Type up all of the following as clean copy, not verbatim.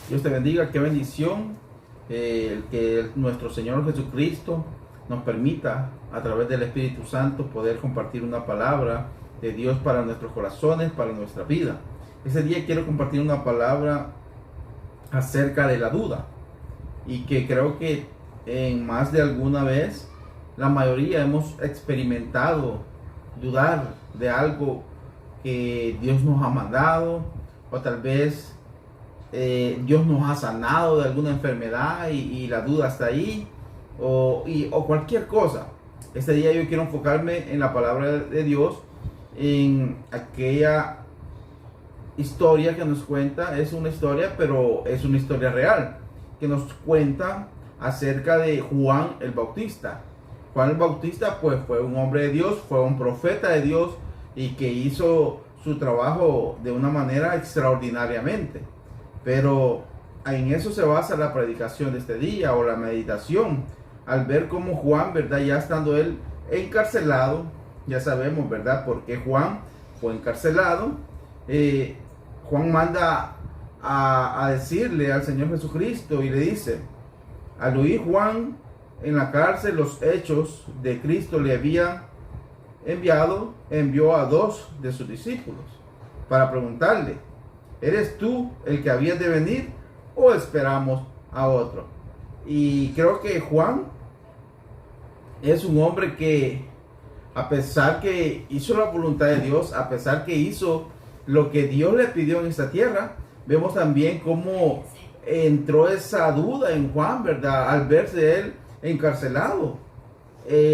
Dios te bendiga, qué bendición que nuestro Señor Jesucristo nos permita a través del Espíritu Santo poder compartir una palabra de Dios para nuestros corazones, para nuestra vida. Ese día quiero compartir una palabra acerca de la duda, y que creo que en más de alguna vez la mayoría hemos experimentado dudar de algo que Dios nos ha mandado, o tal vez Dios nos ha sanado de alguna enfermedad y la duda está ahí, o cualquier cosa. Este día yo quiero enfocarme en la palabra de Dios, en aquella historia que nos cuenta. Es una historia, pero es una historia real, que nos cuenta acerca de Juan el Bautista. Juan el Bautista pues fue un hombre de Dios, fue un profeta de Dios, y que hizo su trabajo de una manera extraordinariamente. Pero en eso se basa la predicación de este día, o la meditación, al ver cómo Juan, ¿verdad? Ya estando él encarcelado, ya sabemos, ¿verdad?, por qué Juan fue encarcelado. Juan manda a decirle al Señor Jesucristo, y le dice: al oír Juan en la cárcel los hechos de Cristo le había envió a 2 de sus discípulos para preguntarle: ¿eres tú el que habías de venir, o esperamos a otro? Y creo que Juan es un hombre que, a pesar que hizo la voluntad de Dios, a pesar que hizo lo que Dios le pidió en esta tierra, vemos también cómo entró esa duda en Juan, ¿verdad? Al verse él encarcelado,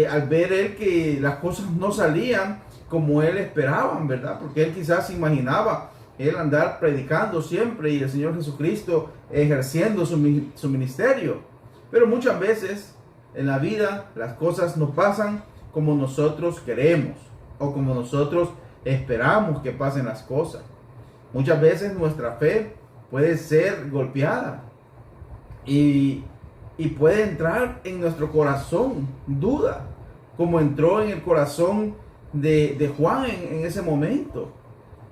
al ver él que las cosas no salían como él esperaba, ¿verdad? Porque él quizás imaginaba él andar predicando siempre, y el Señor Jesucristo ejerciendo su ministerio. Pero muchas veces en la vida las cosas no pasan como nosotros queremos, o como nosotros esperamos que pasen las cosas. Muchas veces nuestra fe puede ser golpeada, y puede entrar en nuestro corazón duda, como entró en el corazón de Juan en ese momento.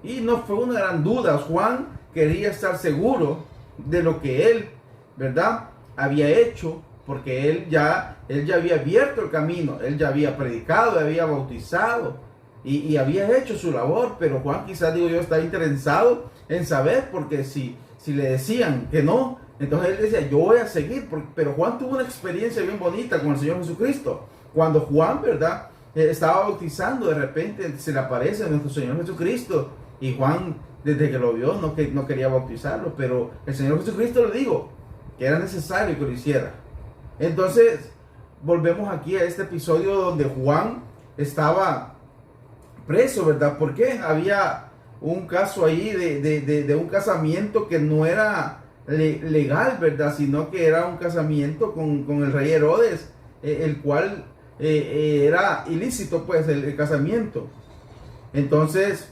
Y no fue una gran duda. Juan quería estar seguro de lo que él, ¿verdad?, había hecho, porque él ya había abierto el camino, él ya había predicado, había bautizado, y había hecho su labor. Pero Juan, quizás, digo yo, estaba interesado en saber, porque si le decían que no, entonces él decía: yo voy a seguir. Pero Juan tuvo una experiencia bien bonita con el Señor Jesucristo. Cuando Juan, ¿verdad?, estaba bautizando, de repente se le aparece a nuestro Señor Jesucristo, y Juan, desde que lo vio, no quería bautizarlo, pero el Señor Jesucristo le dijo que era necesario que lo hiciera. Entonces volvemos aquí a este episodio donde Juan estaba preso, ¿verdad? Porque había un caso ahí de un casamiento que no era legal, ¿verdad?, sino que era un casamiento con el rey Herodes, el cual era ilícito, pues, el casamiento. Entonces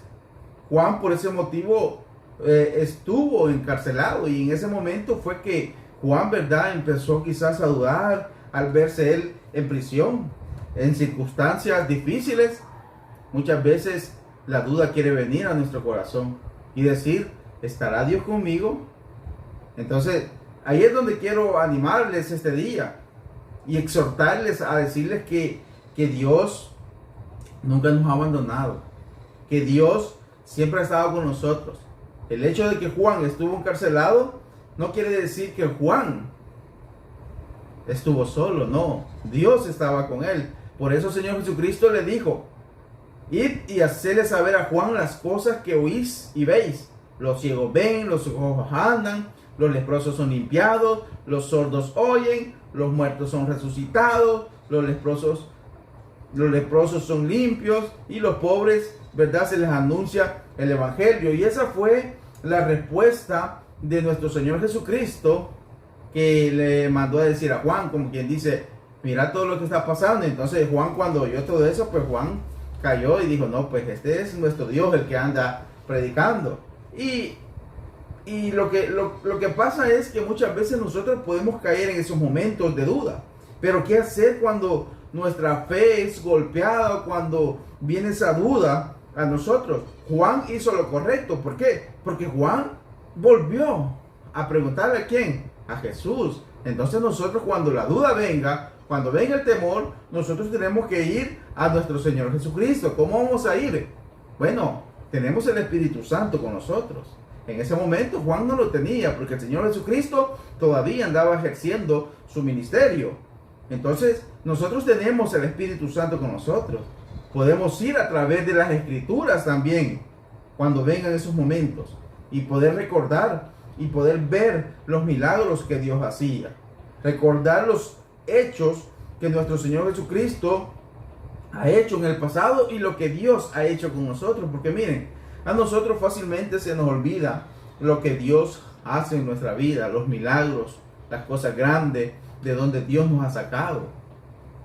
Juan, por ese motivo, estuvo encarcelado, y en ese momento fue que Juan, ¿verdad?, empezó quizás a dudar al verse él en prisión, en circunstancias difíciles. Muchas veces la duda quiere venir a nuestro corazón y decir: ¿estará Dios conmigo? Entonces ahí es donde quiero animarles este día y exhortarles a decirles que Dios nunca nos ha abandonado, que Dios siempre ha estado con nosotros. El hecho de que Juan estuvo encarcelado no quiere decir que Juan estuvo solo, no. Dios estaba con él. Por eso el Señor Jesucristo le dijo: id y hacedle saber a Juan las cosas que oís y veis. Los ciegos ven, los ojos andan, los leprosos son limpiados, los sordos oyen, los muertos son resucitados, los leprosos son limpios, y los pobres, ¿verdad?, se les anuncia el evangelio. Y esa fue la respuesta de nuestro Señor Jesucristo, que le mandó a decir a Juan, como quien dice: mira todo lo que está pasando. Entonces Juan, cuando oyó todo eso, pues Juan cayó y dijo: no, pues este es nuestro Dios el que anda predicando. Y lo que pasa es que muchas veces nosotros podemos caer en esos momentos de duda. Pero ¿qué hacer cuando nuestra fe es golpeada, cuando viene esa duda a nosotros? Juan hizo lo correcto. ¿Por qué? Porque Juan volvió a preguntarle a quién, a Jesús. Entonces nosotros cuando la duda venga, cuando venga el temor, nosotros tenemos que ir a nuestro Señor Jesucristo. ¿Cómo vamos a ir? Bueno, tenemos el Espíritu Santo con nosotros. En ese momento Juan no lo tenía porque el Señor Jesucristo todavía andaba ejerciendo su ministerio. Entonces nosotros tenemos el Espíritu Santo con nosotros. Podemos ir a través de las Escrituras también cuando vengan esos momentos y poder recordar y poder ver los milagros que Dios hacía. Recordar los hechos que nuestro Señor Jesucristo ha hecho en el pasado y lo que Dios ha hecho con nosotros. Porque miren, a nosotros fácilmente se nos olvida lo que Dios hace en nuestra vida, los milagros, las cosas grandes, de donde Dios nos ha sacado.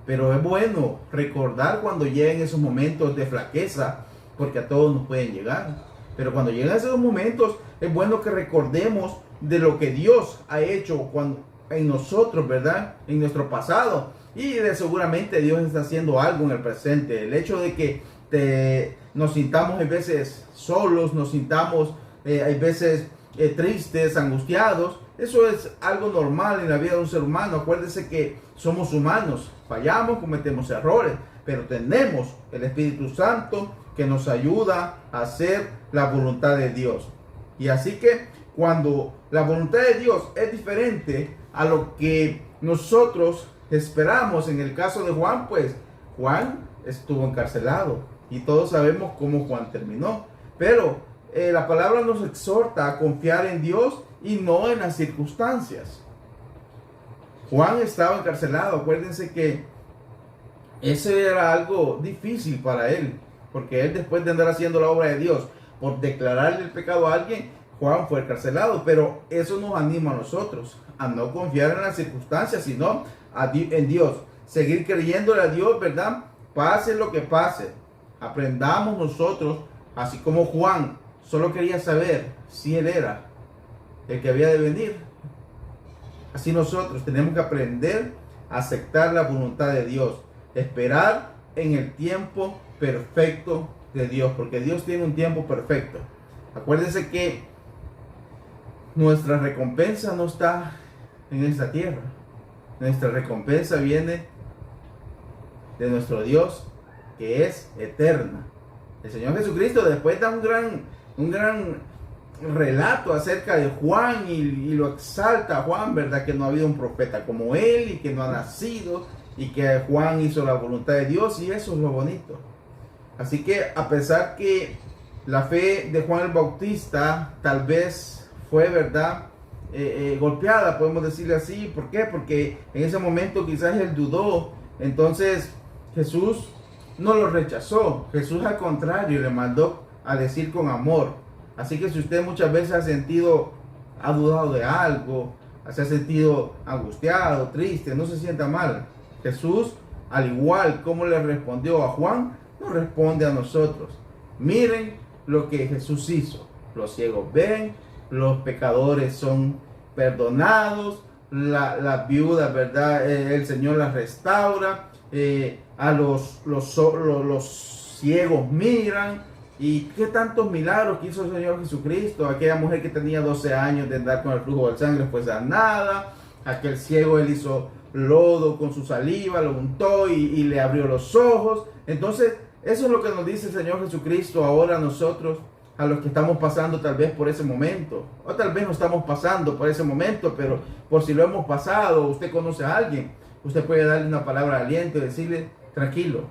Pero es bueno recordar cuando lleguen esos momentos de flaqueza, porque a todos nos pueden llegar. Pero cuando llegan esos momentos, es bueno que recordemos de lo que Dios ha hecho en nosotros, ¿verdad? En nuestro pasado. Y seguramente Dios está haciendo algo en el presente. El hecho de que nos sintamos a veces solos, nos sintamos a veces tristes, angustiados, eso es algo normal en la vida de un ser humano. Acuérdense que somos humanos, fallamos, cometemos errores, pero tenemos el Espíritu Santo que nos ayuda a hacer la voluntad de Dios. Y así que cuando la voluntad de Dios es diferente a lo que nosotros esperamos, en el caso de Juan, pues Juan estuvo encarcelado y todos sabemos cómo Juan terminó. Pero la palabra nos exhorta a confiar en Dios y no en las circunstancias. Juan estaba encarcelado. Acuérdense que ese era algo difícil para él, porque él, después de andar haciendo la obra de Dios, por declararle el pecado a alguien, Juan fue encarcelado. Pero eso nos anima a nosotros a no confiar en las circunstancias, sino en Dios. Seguir creyéndole a Dios, ¿verdad? Pase lo que pase. Aprendamos nosotros, así como Juan solo quería saber si él era el que había de venir. Así nosotros tenemos que aprender a aceptar la voluntad de Dios. Esperar en el tiempo perfecto de Dios, porque Dios tiene un tiempo perfecto. Acuérdense que nuestra recompensa no está en esta tierra. Nuestra recompensa viene de nuestro Dios, que es eterna. El Señor Jesucristo después da un gran relato acerca de Juan y lo exalta a Juan, ¿verdad? Que no ha habido un profeta como él y que no ha nacido, y que Juan hizo la voluntad de Dios, y eso es lo bonito. Así que a pesar que la fe de Juan el Bautista tal vez fue, ¿verdad?, golpeada, podemos decirle así. ¿Por qué? Porque en ese momento quizás él dudó. Entonces Jesús no lo rechazó. Jesús, al contrario, le mandó a decir con amor. Así que si usted muchas veces ha dudado de algo, se ha sentido angustiado, triste, no se sienta mal. Jesús, al igual como le respondió a Juan, nos responde a nosotros. Miren lo que Jesús hizo. Los ciegos ven, los pecadores son perdonados, las viudas, ¿verdad? El Señor las restaura, a los ciegos miran. ¿Y qué tantos milagros que hizo el Señor Jesucristo? Aquella mujer que tenía 12 años de andar con el flujo de sangre fue sanada. Aquel ciego, él hizo lodo con su saliva, lo untó y le abrió los ojos. Entonces, eso es lo que nos dice el Señor Jesucristo ahora a nosotros, a los que estamos pasando tal vez por ese momento. O tal vez no estamos pasando por ese momento, pero por si lo hemos pasado, usted conoce a alguien, usted puede darle una palabra de aliento y decirle: tranquilo,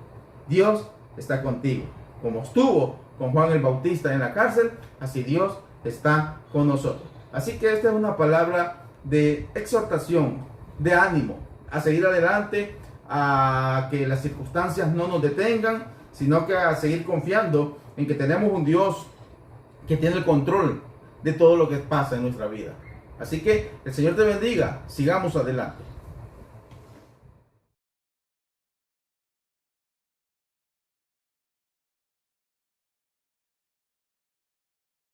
Dios está contigo. Como estuvo con Juan el Bautista en la cárcel, así Dios está con nosotros. Así que esta es una palabra de exhortación, de ánimo, a seguir adelante, a que las circunstancias no nos detengan, sino que a seguir confiando en que tenemos un Dios que tiene el control de todo lo que pasa en nuestra vida. Así que el Señor te bendiga, sigamos adelante.